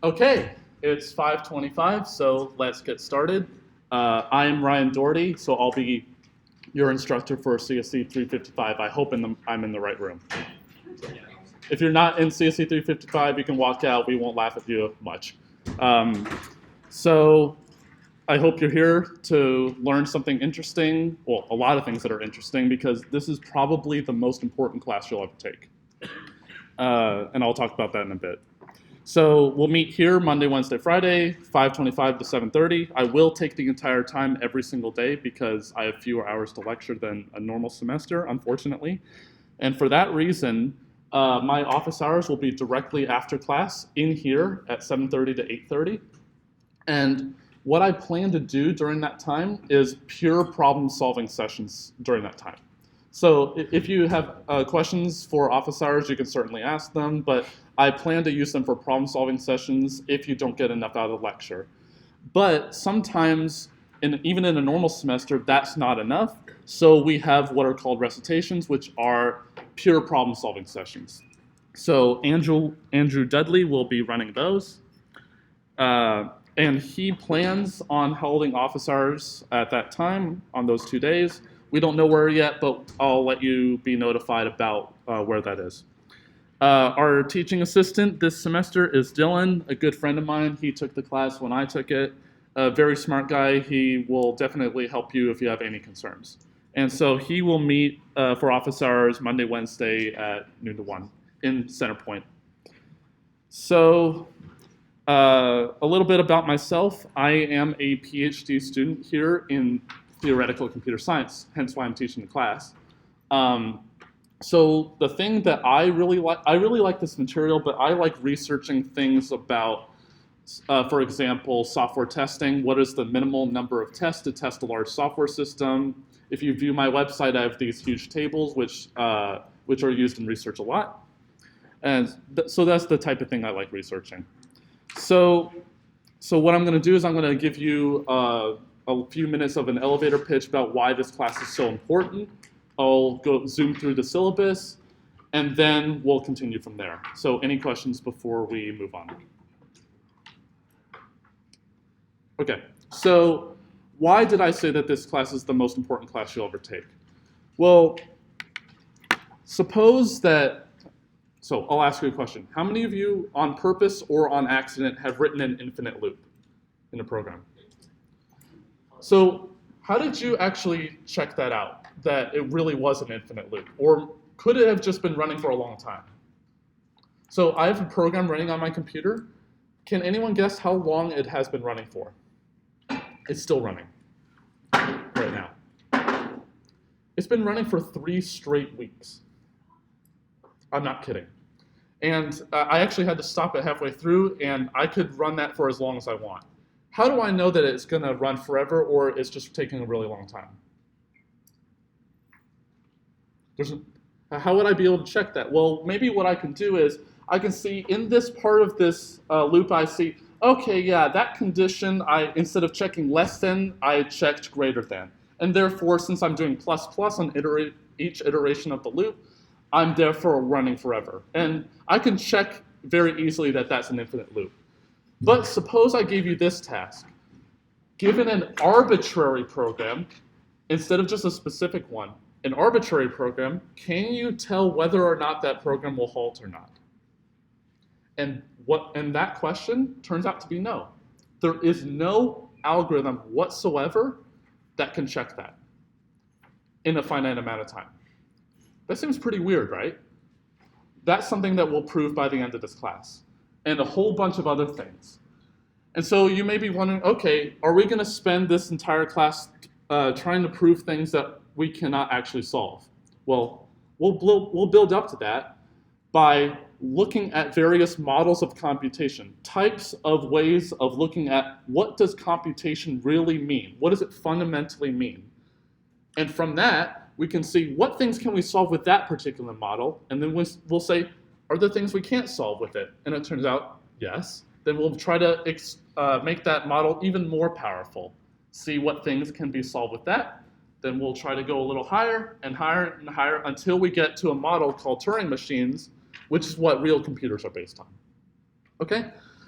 Okay, it's 5:25, so let's get started. I am Ryan Doherty, so I'll be your instructor for CSE 355. I hope I'm in the right room. If you're not in CSE 355, you can walk out. We won't laugh at you much. So I hope you're here to learn something interesting, well, a lot of things that are interesting, because this is probably the most important class you'll ever take. And I'll talk about that in a bit. So we'll meet here Monday, Wednesday, Friday, 5:25 to 7:30. I will take the entire time every single day because I have fewer hours to lecture than a normal semester, unfortunately. And for that reason, my office hours will be directly after class in here at 7:30 to 8:30. And what I plan to do during that time is pure problem-solving sessions during that time. So if you have questions for office hours, you can certainly ask them, but I plan to use them for problem-solving sessions if you don't get enough out of the lecture. But sometimes, even in a normal semester, that's not enough. So we have what are called recitations, which are pure problem-solving sessions. So Andrew Dudley will be running those. And he plans on holding office hours at that time on those 2 days. We don't know where yet, but I'll let you be notified about where that is. Our teaching assistant this semester is Dylan, a good friend of mine. He took the class when I took it. A very smart guy. He will definitely help you if you have any concerns. And so he will meet for office hours Monday, Wednesday at noon to 1 in Centerpoint. So a little bit about myself. I am a PhD student here in theoretical computer science, hence why I'm teaching the class. So the thing that I really like this material, but I like researching things about, for example, software testing. What is the minimal number of tests to test a large software system? If you view my website, I have these huge tables which are used in research a lot. And so that's the type of thing I like researching. So what I'm going to do is I'm going to give you a few minutes of an elevator pitch about why this class is so important. I'll zoom through the syllabus, and then we'll continue from there. So any questions before we move on? Okay, so why did I say that this class is the most important class you'll ever take? Well, suppose that, so I'll ask you a question. How many of you on purpose or on accident have written an infinite loop in a program? So how did you actually check that out, that it really was an infinite loop? Or could it have just been running for a long time? So I have a program running on my computer. Can anyone guess how long it has been running for? It's still running right now. It's been running for 3 straight weeks. I'm not kidding. And I actually had to stop it halfway through, and I could run that for as long as I want. How do I know that it's going to run forever or it's just taking a really long time? How would I be able to check that? Well, maybe what I can do is I can see in this part of this loop, I see, okay, yeah, that condition, instead of checking less than, I checked greater than. And therefore, since I'm doing plus plus on each iteration of the loop, I'm therefore running forever. And I can check very easily that that's an infinite loop. But suppose I gave you this task. Given an arbitrary program, instead of just a specific one, an arbitrary program, can you tell whether or not that program will halt or not? And that question turns out to be no. There is no algorithm whatsoever that can check that in a finite amount of time. That seems pretty weird, right? That's something that we'll prove by the end of this class, and a whole bunch of other things. And so you may be wondering, okay, are we going to spend this entire class trying to prove things that we cannot actually solve? Well, we'll build up to that by looking at various models of computation, types of ways of looking at what does computation really mean? What does it fundamentally mean? And from that, we can see what things can we solve with that particular model, and then we'll say, are there things we can't solve with it? And it turns out, yes. Then we'll try to make that model even more powerful, see what things can be solved with that. Then we'll try to go a little higher and higher and higher until we get to a model called Turing machines, which is what real computers are based on. Okay?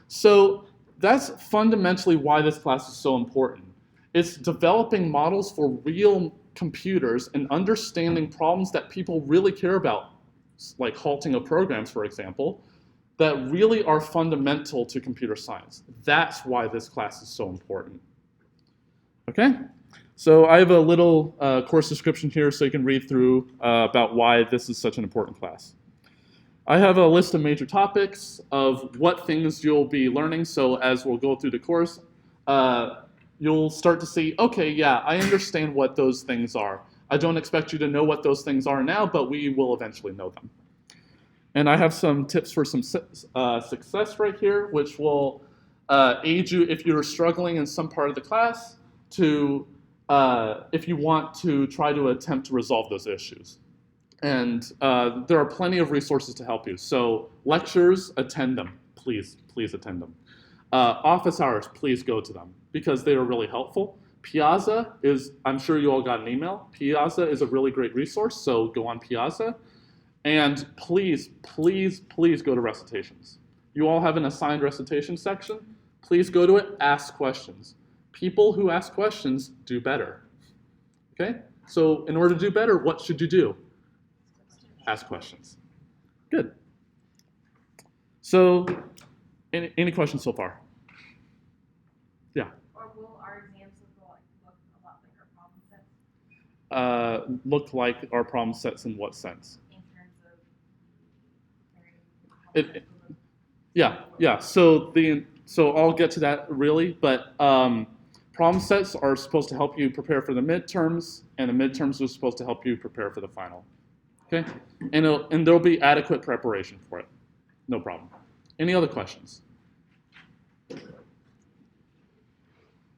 So that's fundamentally why this class is so important. It's developing models for real computers and understanding problems that people really care about, like halting of programs, for example, that really are fundamental to computer science. That's why this class is so important. Okay? So I have a little course description here so you can read through about why this is such an important class. I have a list of major topics of what things you'll be learning. So as we'll go through the course, you'll start to see, okay, yeah, I understand what those things are. I don't expect you to know what those things are now, but we will eventually know them. And I have some tips for some success right here, which will aid you if you're struggling in some part of the class to, if you want to try to attempt to resolve those issues. And there are plenty of resources to help you. So lectures, attend them. Please attend them. Office hours, please go to them because they are really helpful. Piazza is, I'm sure you all got an email. Piazza is a really great resource, so go on Piazza. And please go to recitations. You all have an assigned recitation section. Please go to it, ask questions. People who ask questions do better. Okay? So in order to do better, what should you do? Ask questions. Good. So, any questions so far? Yeah. Or will our exams look a lot like our problem sets? Look like our problem sets in what sense? In terms of Yeah. So I'll get to that really, but problem sets are supposed to help you prepare for the midterms, and the midterms are supposed to help you prepare for the final. Okay, and there'll be adequate preparation for it. No problem. Any other questions?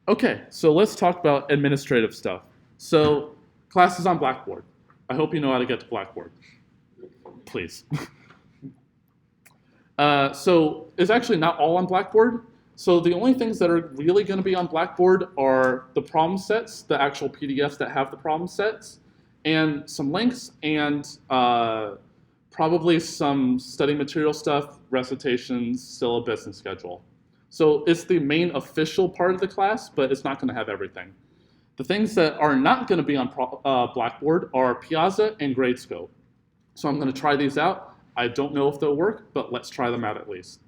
Okay, so let's talk about administrative stuff. So class is on Blackboard. I hope you know how to get to Blackboard. Please. So it's actually not all on Blackboard. So the only things that are really going to be on Blackboard are the problem sets, the actual PDFs that have the problem sets, and some links, and probably some study material stuff, recitations, syllabus, and schedule. So it's the main official part of the class, but it's not going to have everything. The things that are not going to be on Blackboard are Piazza and Gradescope. So I'm going to try these out. I don't know if they'll work, but let's try them out at least.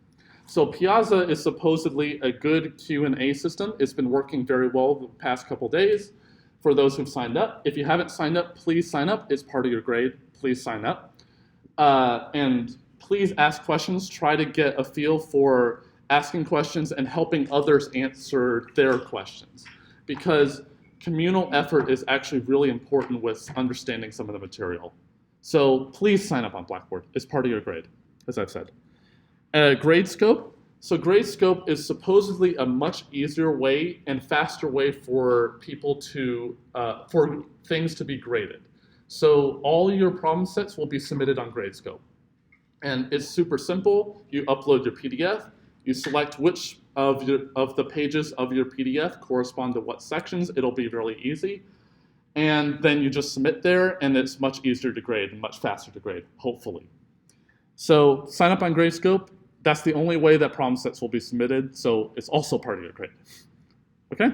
So Piazza is supposedly a good Q&A system. It's been working very well the past couple days for those who've signed up. If you haven't signed up, please sign up. It's part of your grade. Please sign up. And please ask questions. Try to get a feel for asking questions and helping others answer their questions. Because communal effort is actually really important with understanding some of the material. So please sign up on Blackboard. It's part of your grade, as I've said. Gradescope. So Gradescope is supposedly a much easier way and faster way for people to, for things to be graded. So all your problem sets will be submitted on Gradescope. And it's super simple. You upload your PDF. You select which of the pages of your PDF correspond to what sections. It'll be really easy. And then you just submit there, and it's much easier to grade and much faster to grade, hopefully. So sign up on Gradescope. That's the only way that problem sets will be submitted, so it's also part of your grade. Okay?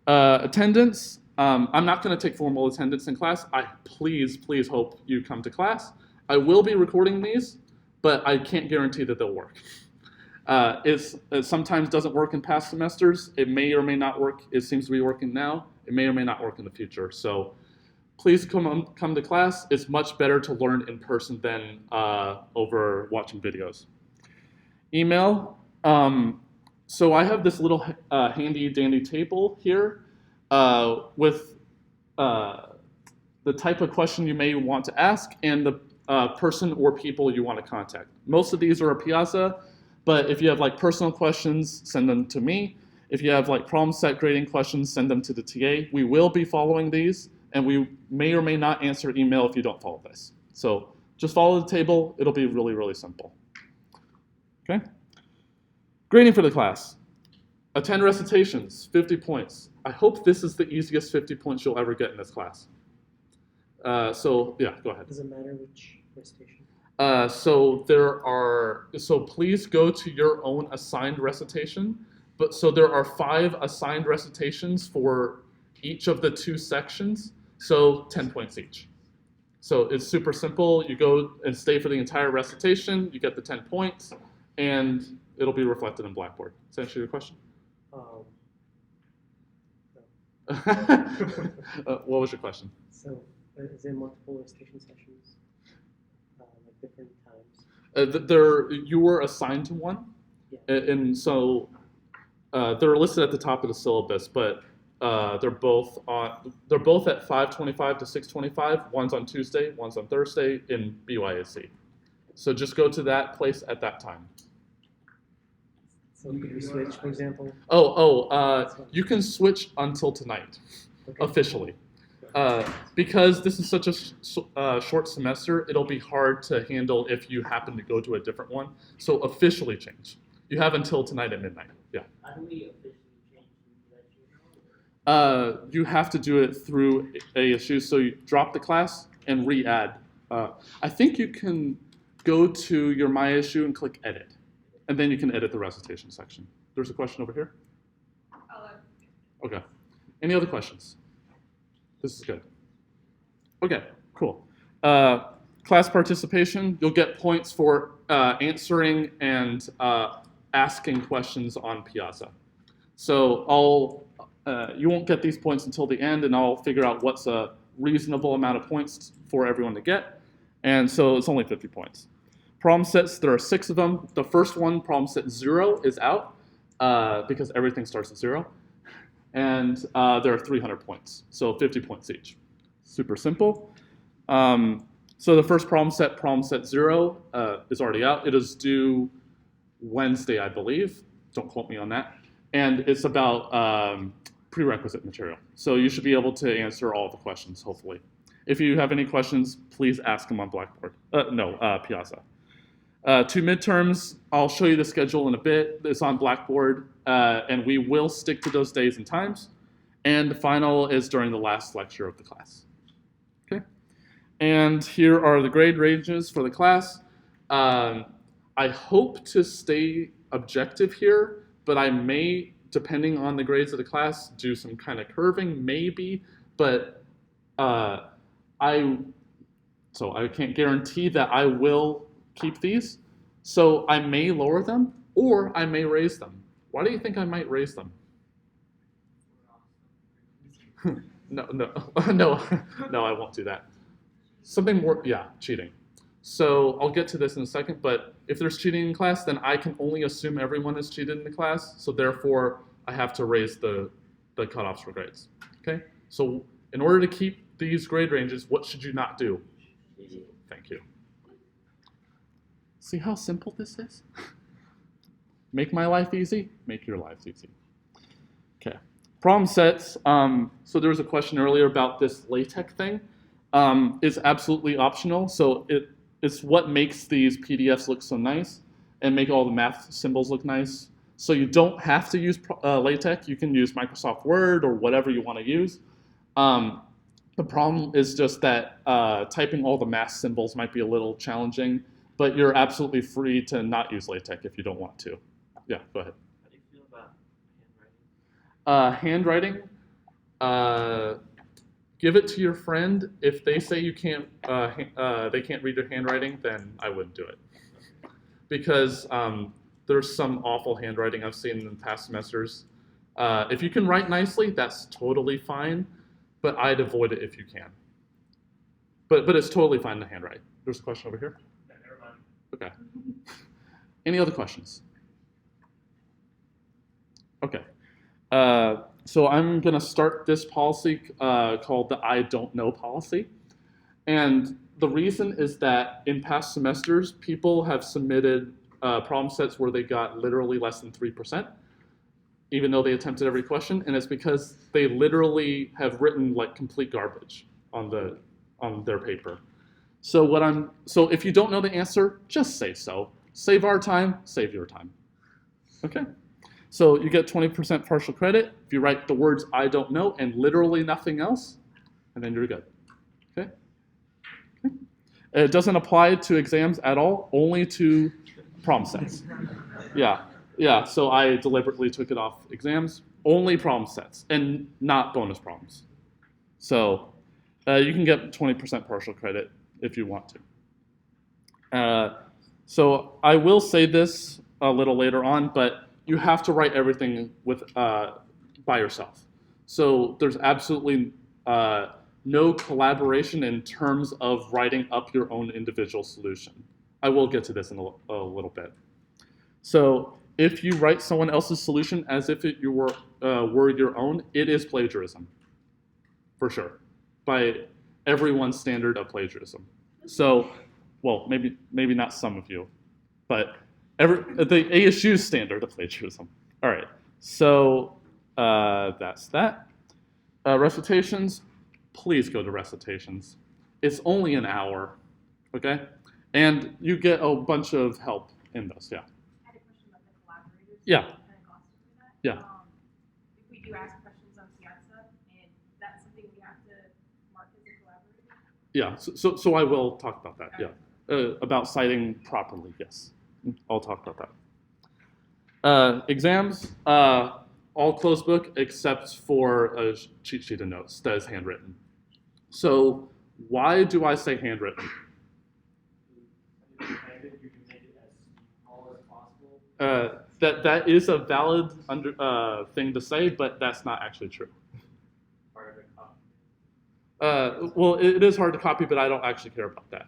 Attendance. I'm not going to take formal attendance in class. I please hope you come to class. I will be recording these, but I can't guarantee that they'll work. It sometimes doesn't work in past semesters. It may or may not work. It seems to be working now. It may or may not work in the future. So please come to class. It's much better to learn in person than over watching videos. Email. So I have this little handy dandy table here with the type of question you may want to ask and the person or people you want to contact. Most of these are a Piazza, but if you have like personal questions, send them to me. If you have like problem set grading questions, send them to the TA. We will be following these, and we may or may not answer email if you don't follow this. So just follow the table. It'll be really, really simple. Okay? Grading for the class. Attend recitations, 50 points. I hope this is the easiest 50 points you'll ever get in this class. So yeah, go ahead. Does it matter which recitation? So please go to your own assigned recitation. But so there are 5 assigned recitations for each of the 2 sections, so 10 points each. So it's super simple. You go and stay for the entire recitation, you get the 10 points, and it'll be reflected in Blackboard. Does that answer your question? No. What was your question? So, is there multiple recitation sessions, like different times? You were assigned to one, Yeah. and so they're listed at the top of the syllabus, but they're both at 5:25 to 6:25. One's on Tuesday, one's on Thursday in BYAC. So just go to that place at that time. So could we switch, for example? You can switch until tonight, Okay. officially. Because this is such a short semester, it'll be hard to handle if you happen to go to a different one. So officially change. You have until tonight at midnight. Yeah. How do we officially change? You have to do it through ASU. So you drop the class and re-add. I think you can go to your MyASU and click edit. And then you can edit the recitation section. There's a question over here. Okay. Any other questions? This is good. Okay, cool. Class participation, you'll get points for answering and asking questions on Piazza. So you won't get these points until the end, and I'll figure out what's a reasonable amount of points for everyone to get. And so it's only 50 points. Prom sets, there are 6 of them. The first one, prom set 0, is out because everything starts at 0. And there are 300 points, so 50 points each. Super simple. So the first prom set 0, is already out. It is due Wednesday, I believe. Don't quote me on that. And it's about prerequisite material. So you should be able to answer all the questions, hopefully. If you have any questions, please ask them on Blackboard. Piazza. 2 midterms, I'll show you the schedule in a bit. It's on Blackboard, and we will stick to those days and times. And the final is during the last lecture of the class. Okay? And here are the grade ranges for the class. I hope to stay objective here, but I may, depending on the grades of the class, do some kind of curving, maybe. But I can't guarantee that I will keep these. So I may lower them or I may raise them. Why do you think I might raise them? No, I won't do that. Something more, cheating. So I'll get to this in a second, but if there's cheating in class, then I can only assume everyone has cheated in the class. So therefore, I have to raise the cutoffs for grades. Okay? So in order to keep these grade ranges, what should you not do? Thank you. See how simple this is? Make my life easy, make your lives easy. Okay. Prom sets. So there was a question earlier about this LaTeX thing. It's absolutely optional. So it's what makes these PDFs look so nice and make all the math symbols look nice. So you don't have to use LaTeX. You can use Microsoft Word or whatever you want to use. The problem is just that typing all the math symbols might be a little challenging, but you're absolutely free to not use LaTeX if you don't want to. Yeah, go ahead. How do you feel about Handwriting, give it to your friend. If they say you can't, they can't read your handwriting, then I wouldn't do it. Because there's some awful handwriting I've seen in past semesters. If you can write nicely, that's totally fine, but I'd avoid it if you can. But it's totally fine to handwrite. There's a question over here. Yeah, never mind. Okay. Any other questions? Okay. So I'm going to start this policy called the I don't know policy. And the reason is that in past semesters, people have submitted problem sets where they got literally less than 3%, even though they attempted every question. And it's because they literally have written like complete garbage on their paper. So if you don't know the answer, just say so. Save our time, save your time. Okay? So you get 20% partial credit if you write the words I don't know and literally nothing else, and then you're good. Okay? It doesn't apply to exams at all, only to prom sets. Yeah, so I deliberately took it off exams, only prom sets, and not bonus problems. So you can get 20% partial credit if you want to. So I will say this a little later on, but you have to write everything by yourself. So there's absolutely no collaboration in terms of writing up your own individual solution. I will get to this in a little bit. So if you write someone else's solution as if you were your own, it is plagiarism, for sure, by everyone's standard of plagiarism. So, well, maybe not some of you, but the ASU's standard of plagiarism. All right, so that's that. Recitations, please go to recitations. It's only an hour, okay? And you get a bunch of help in those, yeah. I had a question about the collaborators. Yeah. Kind of glossed over that. Yeah. If we do ask questions on Piazza, and that's something we have to mark as a collaborator? Yeah, so I will talk about that, yeah. About citing properly, yes. I'll talk about that. Exams, all closed book except for a cheat sheet of notes that is handwritten. So why do I say handwritten? You can make it as small as possible. That is a valid thing to say, but that's not actually true. Part of a copy. Well, it is hard to copy, but I don't actually care about that.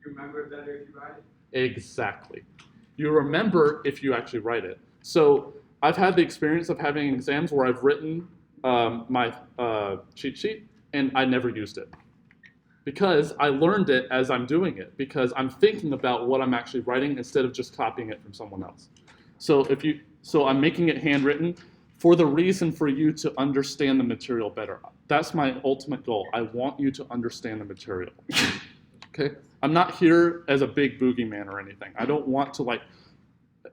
You remember it better if you write it? Exactly. You remember if you actually write it. So I've had the experience of having exams where I've written my cheat sheet and I never used it. Because I learned it as I'm doing it, because I'm thinking about what I'm actually writing instead of just copying it from someone else. So I'm making it handwritten for the reason for you to understand the material better. That's my ultimate goal. I want you to understand the material. Okay? I'm not here as a big boogeyman or anything. I don't want to like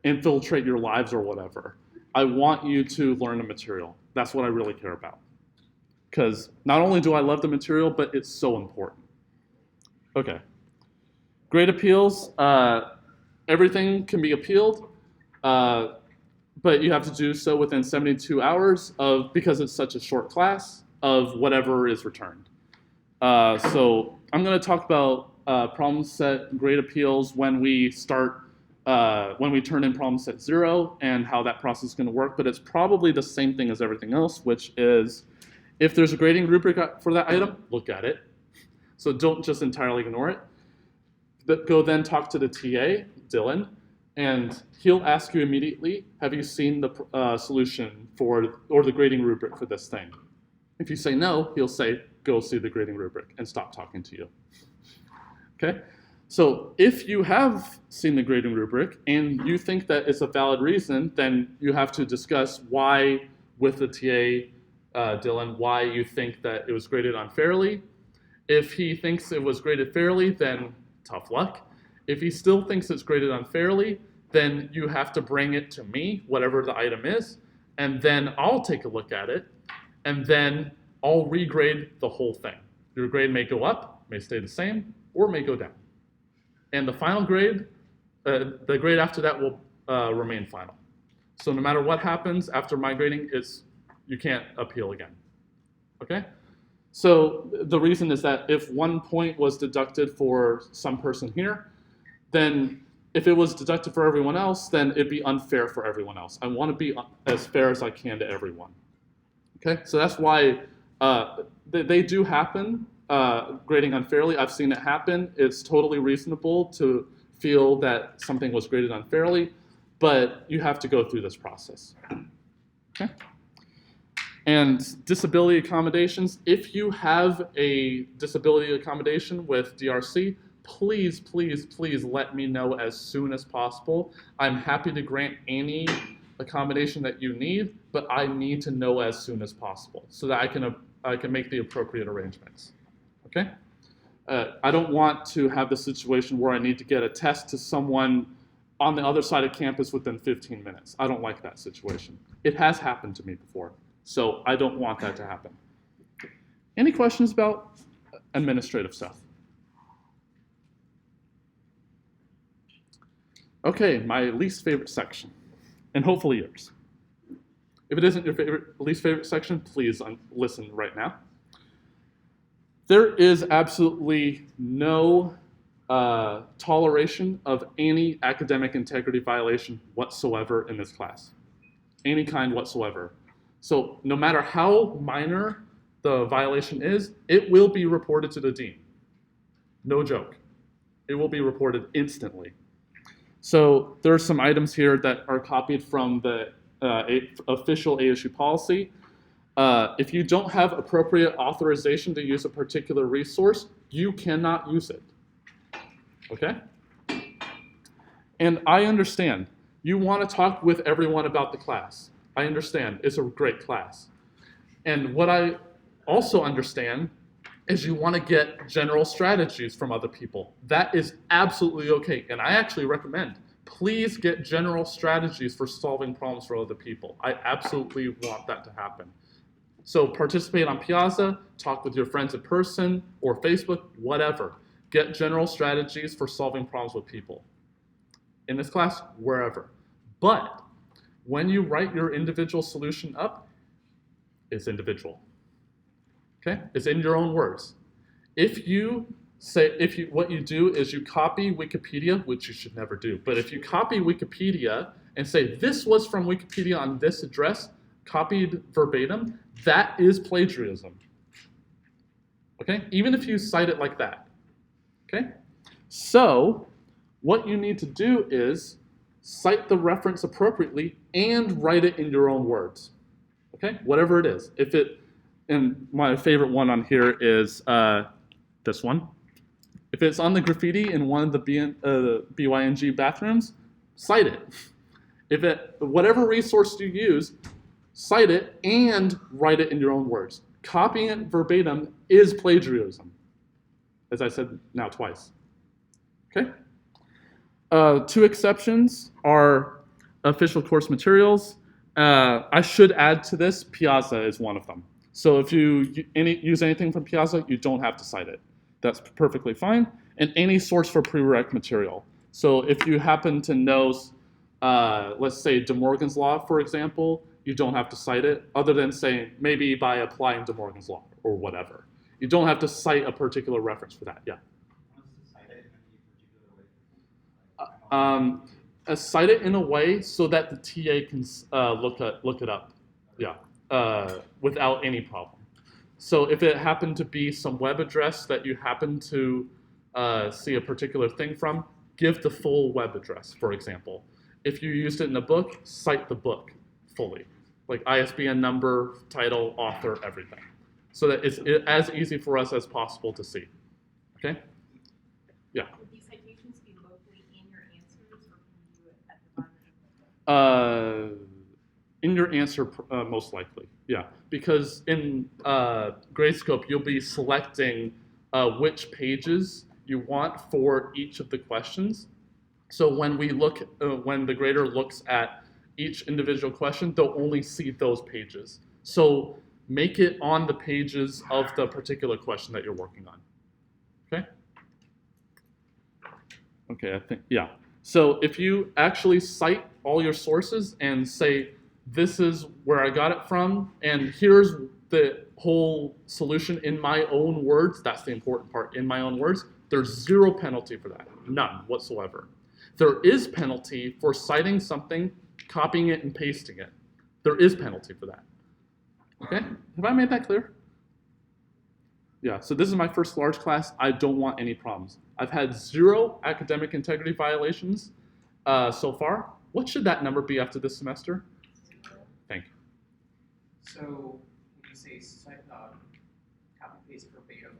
infiltrate your lives or whatever. I want you to learn the material. That's what I really care about. Because not only do I love the material, but it's so important. Okay. Grade appeals, everything can be appealed, but you have to do so within 72 hours because it's such a short class, of whatever is returned. So I'm going to talk about problem set grade appeals when we turn in problem set 0 and how that process is going to work, but it's probably the same thing as everything else, which is if there's a grading rubric for that item, look at it. So don't just entirely ignore it. But go then talk to the TA, Dylan, and he'll ask you immediately, have you seen the solution or the grading rubric for this thing? If you say no, he'll say, go see the grading rubric and stop talking to you. Okay? So if you have seen the grading rubric and you think that it's a valid reason, then you have to discuss why with the TA, Dylan, why you think that it was graded unfairly. If he thinks it was graded fairly, then tough luck. If he still thinks it's graded unfairly, then you have to bring it to me, whatever the item is, and then I'll take a look at it, and then I'll regrade the whole thing. Your grade may go up, may stay the same, or may go down. And the final grade, the grade after that will remain final. So no matter what happens after my grading, you can't appeal again. Okay? So the reason is that if 1 point was deducted for some person here, then if it was deducted for everyone else, then it'd be unfair for everyone else. I want to be as fair as I can to everyone. Okay? So that's why they do happen, grading unfairly. I've seen it happen. It's totally reasonable to feel that something was graded unfairly, but you have to go through this process. Okay? And disability accommodations, if you have a disability accommodation with DRC, please, please, please let me know as soon as possible. I'm happy to grant any accommodation that you need, but I need to know as soon as possible so that I can make the appropriate arrangements. Okay? I don't want to have the situation where I need to get a test to someone on the other side of campus within 15 minutes. I don't like that situation. It has happened to me before. So I don't want that to happen. Any questions about administrative stuff? Okay, my least favorite section, and hopefully yours. If it isn't your least favorite section, please listen right now. There is absolutely no toleration of any academic integrity violation whatsoever in this class. Any kind whatsoever. So no matter how minor the violation is, it will be reported to the dean. No joke. It will be reported instantly. So there are some items here that are copied from the official ASU policy. If you don't have appropriate authorization to use a particular resource, you cannot use it. Okay? And I understand. You want to talk with everyone about the class. I understand. It's a great class. And what I also understand is you want to get general strategies from other people. That is absolutely okay. And I actually recommend, please get general strategies for solving problems for other people. I absolutely want that to happen. So participate on Piazza, talk with your friends in person or Facebook, whatever. Get general strategies for solving problems with people. In this class, wherever. But when you write your individual solution up, it's individual. Okay? It's in your own words. What you do is you copy Wikipedia, which you should never do, but if you copy Wikipedia and say, this was from Wikipedia on this address, copied verbatim, that is plagiarism. Okay? Even if you cite it like that. Okay? So, what you need to do is cite the reference appropriately and write it in your own words. Okay? Whatever it is. And my favorite one on here is this one. If it's on the graffiti in one of the BYNG bathrooms, cite it. Whatever resource you use, cite it and write it in your own words. Copying it verbatim is plagiarism, as I said now twice. Okay? Two exceptions are official course materials. I should add to this, Piazza is one of them. So if you use anything from Piazza, you don't have to cite it. That's perfectly fine. And any source for prereq material. So if you happen to know, let's say De Morgan's Law, for example, you don't have to cite it, other than saying maybe by applying De Morgan's Law or whatever. You don't have to cite a particular reference for that, yeah. Cite it in a way so that the TA can look it up, yeah, without any problem. So if it happened to be some web address that you happen to see a particular thing from, give the full web address, for example. If you used it in a book, cite the book fully, like ISBN number, title, author, everything, so that it's as easy for us as possible to see. Okay? Yeah. Would these citations be locally in your answers, or can you do it at the bottom? In your answer, most likely, yeah. Because in Gradescope, you'll be selecting which pages you want for each of the questions. So when when the grader looks at each individual question, they'll only see those pages. So make it on the pages of the particular question that you're working on. Okay? Okay, I think, yeah. So if you actually cite all your sources and say, this is where I got it from, and here's the whole solution in my own words, that's the important part, in my own words, there's zero penalty for that, none whatsoever. There is penalty for citing something, copying it, and pasting it. There is penalty for that. Okay, have I made that clear? Yeah, so this is my first large class. I don't want any problems. I've had 0 academic integrity violations so far. What should that number be after this semester? Thank you. So when you say copy paste verbatim,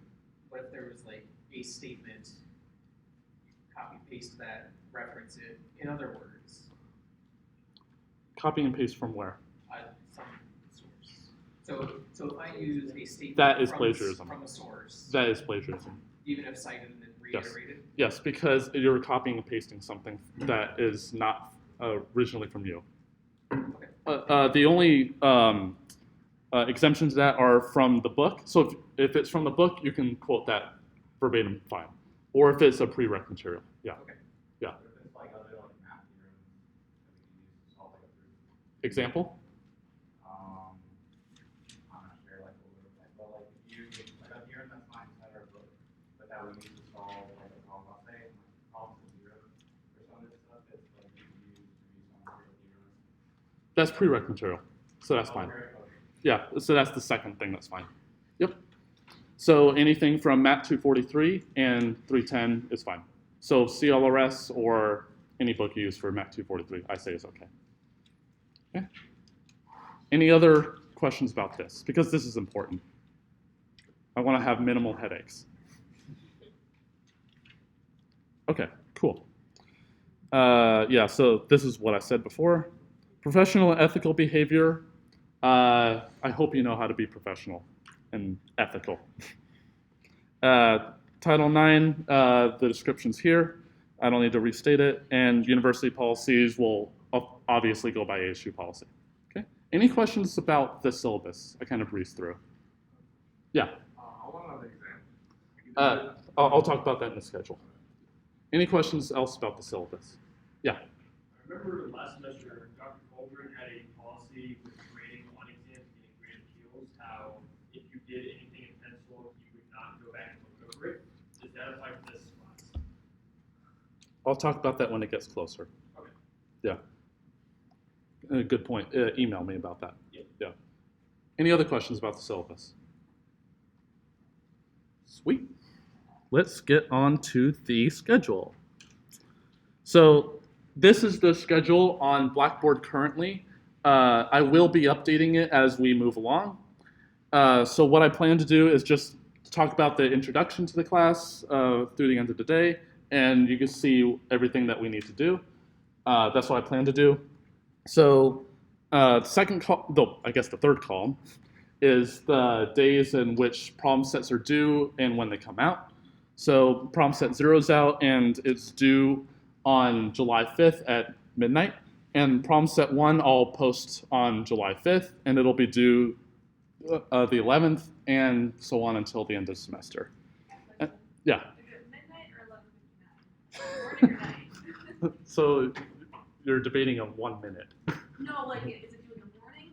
what if there was like a statement, copy paste that, reference it in other words? Copy and paste from where? Some source. So if I use a statement that is plagiarism. From a source, that is plagiarism. even if cited and then reiterated? Yes, because you're copying and pasting something that is not originally from you. Okay. The only exemptions to that are from the book. So if it's from the book, you can quote that verbatim, fine. Or if it's a prereq material, yeah. Okay. Yeah. If it's like other like math Example? I'm not sure, like, what would it like, but like, if you, like, up here in the science center book, but that we use to solve, like, a problem, I'll say, problem to zero, or some of this stuff, it's like, you can use to be some sort of zero. That's prereq material, so that's fine. Okay. Yeah, so that's the second thing that's fine. Yep. So anything from MAT 243 and 310 is fine. So CLRS or any book you use for MAT 243, I say is okay. Okay. Any other questions about this? Because this is important. I want to have minimal headaches. Okay, cool. Yeah, so this is what I said before. Professional and ethical behavior. I hope you know how to be professional and ethical. Title IX, the description's here. I don't need to restate it. And university policies will obviously go by ASU policy. Okay. Any questions about the syllabus? I kind of breezed through. Yeah. I want another example. I'll talk about that in the schedule. Any questions else about the syllabus? Yeah. I remember last semester, Dr. Colgate had a policy with grading on exams and grade appeals, how if you did anything in pencil, you would not go back and look over it. Does that apply to this class? I'll talk about that when it gets closer. Okay. Yeah. Good point. Email me about that. Yep. Yeah. Any other questions about the syllabus? Sweet. Let's get on to the schedule. So this is the schedule on Blackboard currently. I will be updating it as we move along. So what I plan to do is just talk about the introduction to the class through the end of the day, and you can see everything that we need to do. That's what I plan to do. So I guess the third column is the days in which prom sets are due and when they come out. So prom set 0 is out and it's due on July 5th at midnight. And prom set 1 I'll post on July 5th and it'll be due the 11th and so on until the end of the semester. Yeah. Is it midnight or 11:59? Morning or night? So you're debating on 1 minute. No, like, is it due in the morning?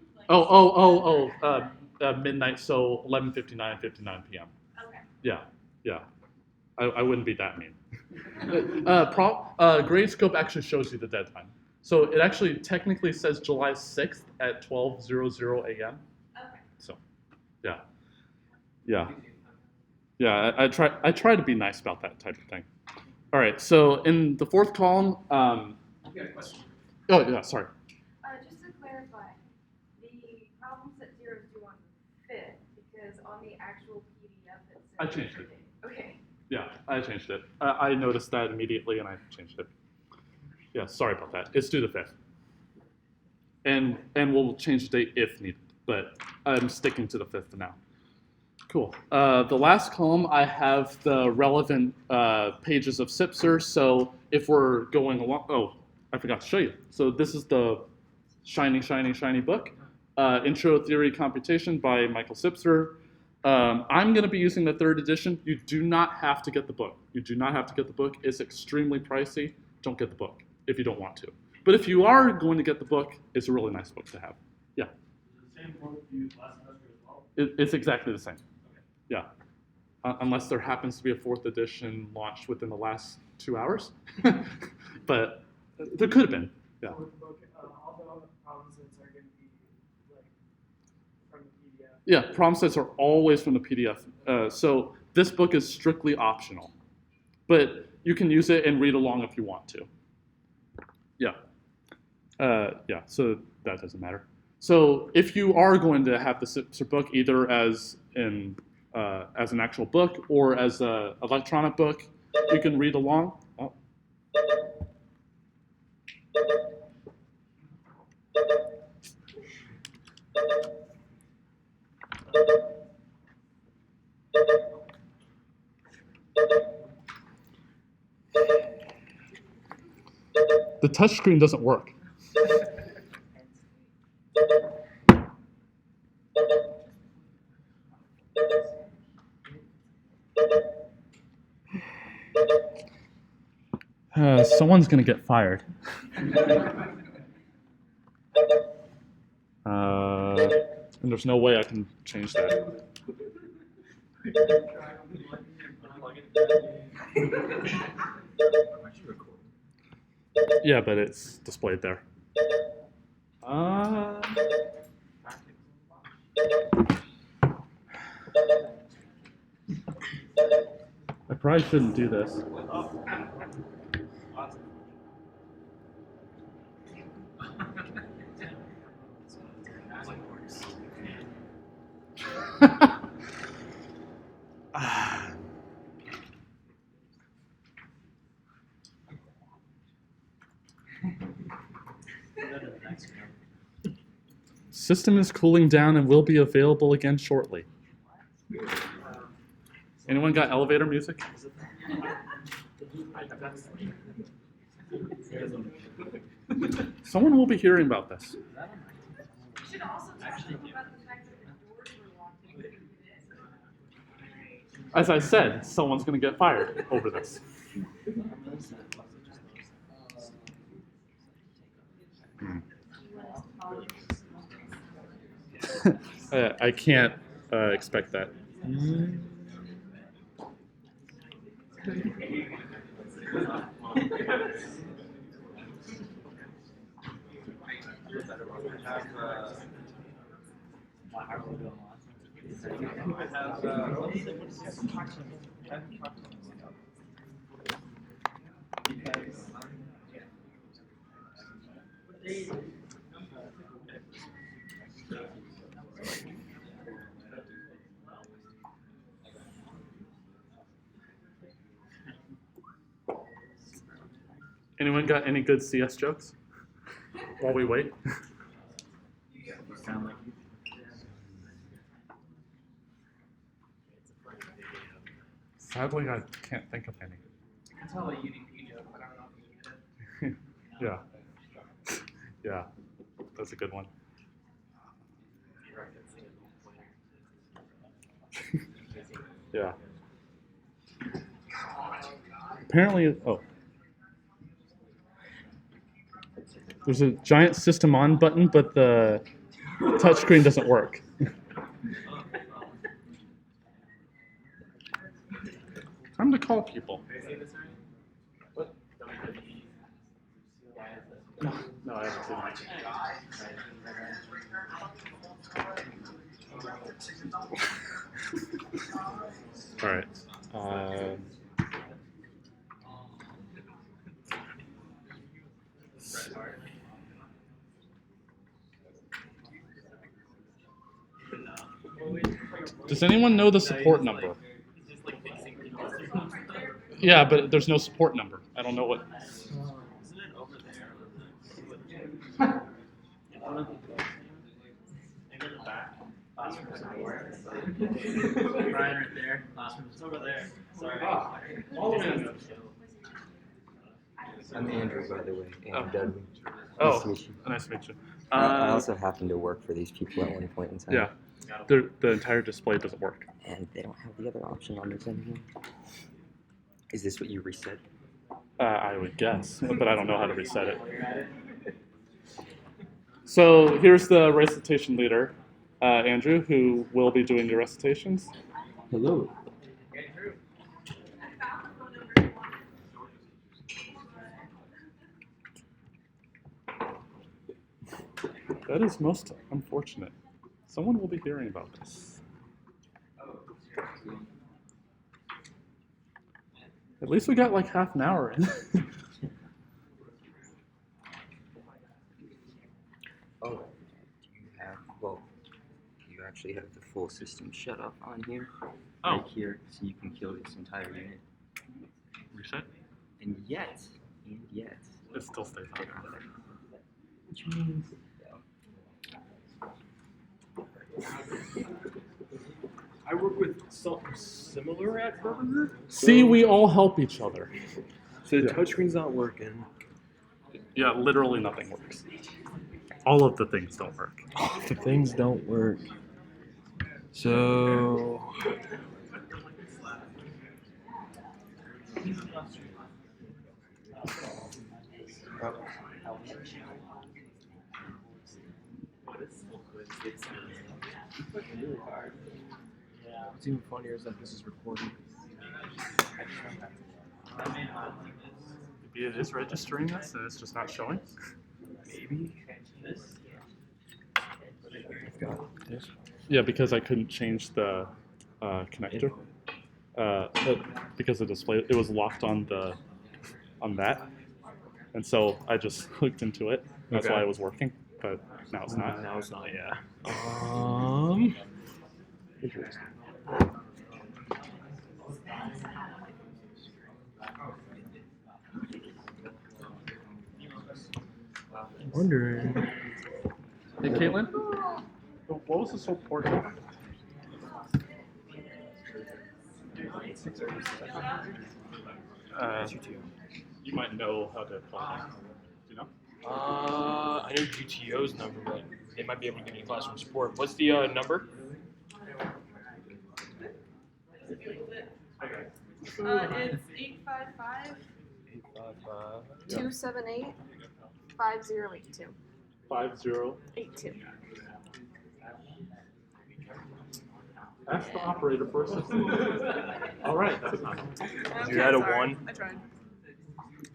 Like, Midnight, so 11:59, 59 p.m. Okay. Yeah. I wouldn't be that mean. Gradescope actually shows you the deadline. So it actually technically says July 6th at 12:00 a.m. Okay. So, yeah. I try to be nice about that type of thing. All right, so in the fourth column, You got a question? oh yeah, sorry. Just to clarify, the problem set 0 is due on the 5th because on the actual PDF it says. I changed it. Okay. Yeah, I changed it. I noticed that immediately and I changed it. Yeah, sorry about that. It's due the 5th. And we'll change the date if needed, but I'm sticking to the 5th for now. Cool. The last column, I have the relevant pages of SIPSR. So if we're going along, I forgot to show you. So this is the shiny book, Intro Theory Computation by Michael Sipser. I'm going to be using the 3rd edition. You do not have to get the book. It's extremely pricey. Don't get the book if you don't want to. But if you are going to get the book, it's a really nice book to have. Yeah. The same book you used last semester as well? It's exactly the same. Okay. Yeah. Unless there happens to be a 4th edition launched within the last 2 hours. But there could have been. Yeah. So with the book, all the other problem sets are going to be like from the PDF. Yeah, prom sets are always from the PDF. So this book is strictly optional. But you can use it and read along if you want to. Yeah. So that doesn't matter. So if you are going to have the SIPSR book either as an actual book or as an electronic book, you can read along. Oh. The touchscreen doesn't work. Someone's gonna get fired. And there's no way I can change that. Yeah, but it's displayed there. I probably shouldn't do this. System is cooling down and will be available again shortly. Anyone got elevator music? Someone will be hearing about this. You should also talk to them about the fact that the doors were locked. As I said, someone's going to get fired over this. I can't expect that. Anyone got any good CS jokes while we wait? Sadly, I can't think of any. I can tell a UDP joke, but I don't know if you get it. Yeah. Yeah, that's a good one. Yeah. Apparently, oh. There's a giant system on button, but the touchscreen doesn't work. Time to call people. What? No, I haven't seen it. All right. Does anyone know the support number? Yeah, but there's no support number. I don't know what. Isn't it over there? Maybe in the back. Classroom support. Brian right there. Classroom is over there. Sorry. I'm Andrew, by the way, Andrew Dudley. Oh, Nice to meet you. nice to meet you. I also happen to work for these people at one point in time. Yeah, the entire display doesn't work. And they don't have the other option on this anymore. Is this what you reset? I would guess, but I don't know how to reset it. So here's the recitation leader, Andrew, who will be doing your recitations. Hello. That is most unfortunate. Someone will be hearing about this. At least we got like half an hour in. Oh, you actually have the full system shut off on here. Oh. Right here, so you can kill this entire unit. Reset? And yet, It still stays on there. which means I work with something similar at Burger. See, we all help each other. So the Yeah. touchscreen's not working. Yeah, literally nothing works. All of the things don't work. The things don't work. So Really hard. Yeah. What's even funnier is that this is recorded. Maybe it is registering this and it's just not showing. Maybe. I've got this. Yeah, because I couldn't change the connector. Because the display, it was locked on that, and so I just hooked into it. That's Okay. why it was working, but now it's not. Now it's not, yeah. Interesting. Wondering. Hey, Caitlin, what was this whole port number? You might know how to apply that. Do you know? I know GTO's number, but they might be able to give me classroom support. What's the number? It's 855 278 5082. 5082. 82. Ask the operator for assistance. All right, that's not. You had a 1? I tried.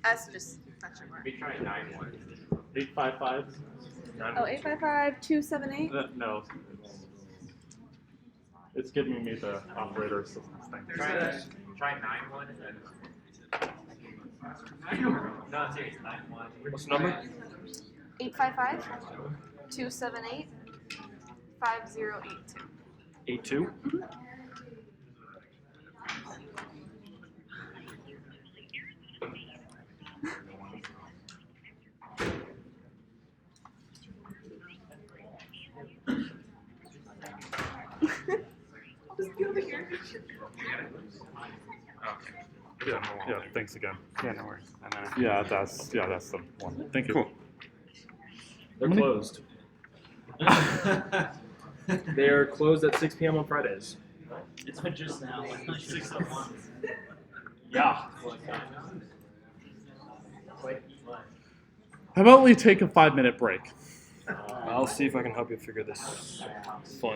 S just question mark. We tried 9-1. 855. Oh, 855 278. No. It's giving me the operator assistance thing. Try 9-1 and then. No, seriously, 9-1. What's the number? 855 278 5082. 82? Yeah, thanks again. Yeah, no worries. Yeah, that's the one. Thank you. Cool. They're closed. They're closed at 6 p.m. on Fridays. It's been just now. 6:01. Yeah. How about we take a 5-minute break? I'll see if I can help you figure this fun